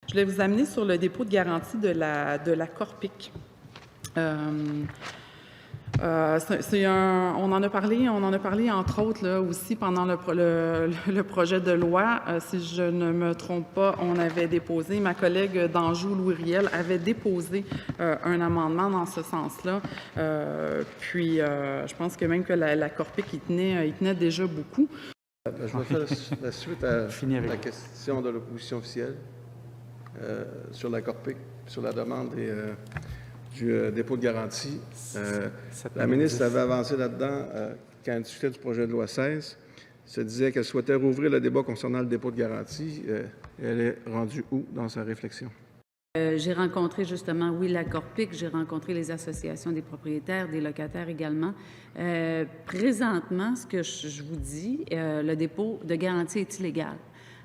Je voulais vous amener sur le dépôt de garantie de la Corpic. On en a parlé entre autres là, aussi pendant le projet de loi. Si je ne me trompe pas, on avait déposé, ma collègue d'Anjou, Louis Riel, avait déposé un amendement dans ce sens-là. Je pense que même que la Corpic, il tenait déjà beaucoup. Je vais faire la suite à la question de l'opposition officielle sur la Corpic, sur la demande du dépôt de garantie. La ministre avait avancé là-dedans quand elle discutait du projet de loi 16. Se disait qu'elle souhaitait rouvrir le débat concernant le dépôt de garantie. Elle est rendue où dans sa réflexion? J'ai rencontré justement, oui, la Corpic, j'ai rencontré les associations des propriétaires, des locataires également. Présentement, ce que je vous dis, le dépôt de garantie est illégal.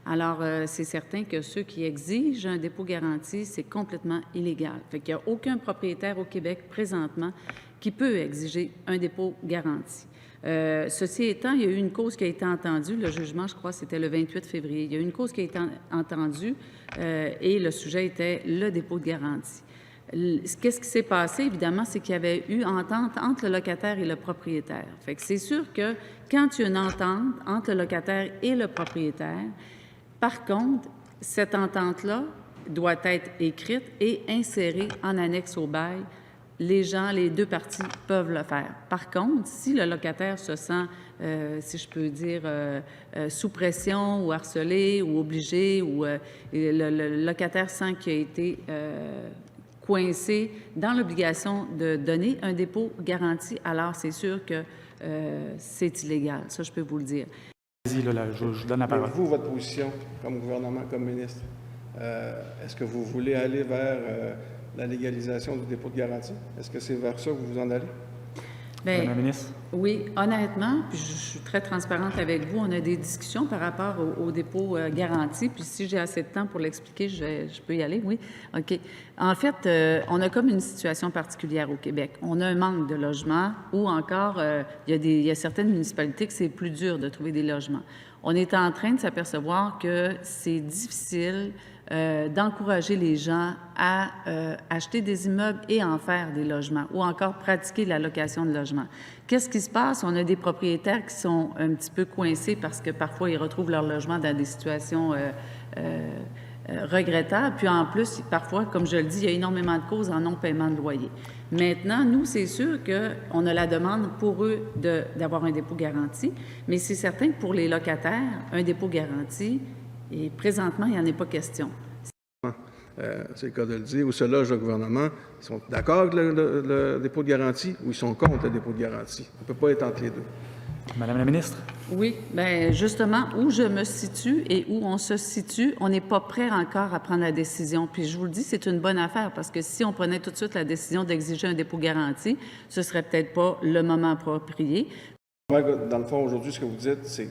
Alors, c'est certain que ceux qui exigent un dépôt garanti, c'est complètement illégal. Fait qu'il n'y a aucun propriétaire au Québec présentement qui peut exiger un dépôt garanti. Ceci étant, il y a eu une cause qui a été entendue. Le jugement, je crois, c'était le 28 février. Il y a eu une cause qui a été entendue et le sujet était le dépôt de garantie. Qu'est-ce qui s'est passé, évidemment, c'est qu'il y avait eu entente entre le locataire et le propriétaire. Fait que c'est sûr que quand il y a une entente entre le locataire et le propriétaire, par contre, cette entente-là doit être écrite et insérée en annexe au bail. Les deux parties peuvent le faire. Par contre, si le locataire se sent, si je peux dire, sous pression ou harcelé ou obligé, ou le locataire sent qu'il a été coincé dans l'obligation de donner un dépôt garanti, alors c'est sûr que c'est illégal. Ça, je peux vous le dire. Vas-y, Lola, je vous donne la parole. Vous, votre position comme gouvernement, comme ministre, est-ce que vous voulez aller vers la légalisation du dépôt de garantie? Est-ce que c'est vers ça que vous vous en allez? Bien, Madame la ministre? Oui, honnêtement, puis je suis très transparente avec vous. On a des discussions par rapport au dépôt garanti. Puis si j'ai assez de temps pour l'expliquer, je peux y aller, oui? OK. En fait, on a comme une situation particulière au Québec. On a un manque de logements ou encore, il y a certaines municipalités que c'est plus dur de trouver des logements. On est en train de s'apercevoir que c'est difficile d'encourager les gens à acheter des immeubles et en faire des logements ou encore pratiquer la location de logements. Qu'est-ce qui se passe? On a des propriétaires qui sont un petit peu coincés parce que parfois ils retrouvent leur logement dans des situations regrettables. Puis en plus, parfois, comme je le dis, il y a énormément de causes en non-paiement de loyer. Maintenant, nous, c'est sûr qu'on a la demande pour eux d'avoir un dépôt garanti, mais c'est certain que pour les locataires, un dépôt garanti, et présentement, il n'y en a pas question. C'est le cas de le dire, où se loge le gouvernement, ils sont d'accord avec le dépôt de garantie ou ils sont contre le dépôt de garantie. On ne peut pas être entre les deux. Madame la ministre? Oui, bien justement, où je me situe et où on se situe, on n'est pas prêt encore à prendre la décision. Puis je vous le dis, c'est une bonne affaire parce que si on prenait tout de suite la décision d'exiger un dépôt garanti, ce serait peut-être pas le moment approprié. Dans le fond, aujourd'hui, ce que vous dites, c'est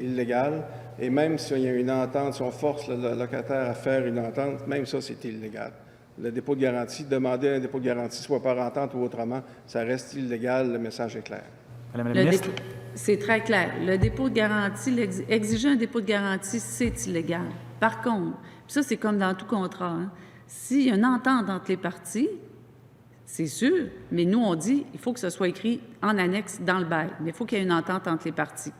illégal. Et même s'il y a une entente, si on force le locataire à faire une entente, même ça, c'est illégal. Le dépôt de garantie, demander un dépôt de garantie, soit par entente ou autrement, ça reste illégal. Le message est clair. Madame la ministre? C'est très clair. Le dépôt de garantie, exiger un dépôt de garantie, c'est illégal. Par contre, ça, c'est comme dans tout contrat, hein, s'il y a une entente entre les parties, c'est sûr, mais nous, on dit il faut que ce soit écrit en annexe dans le bail, mais il faut qu'il y ait une entente entre les parties.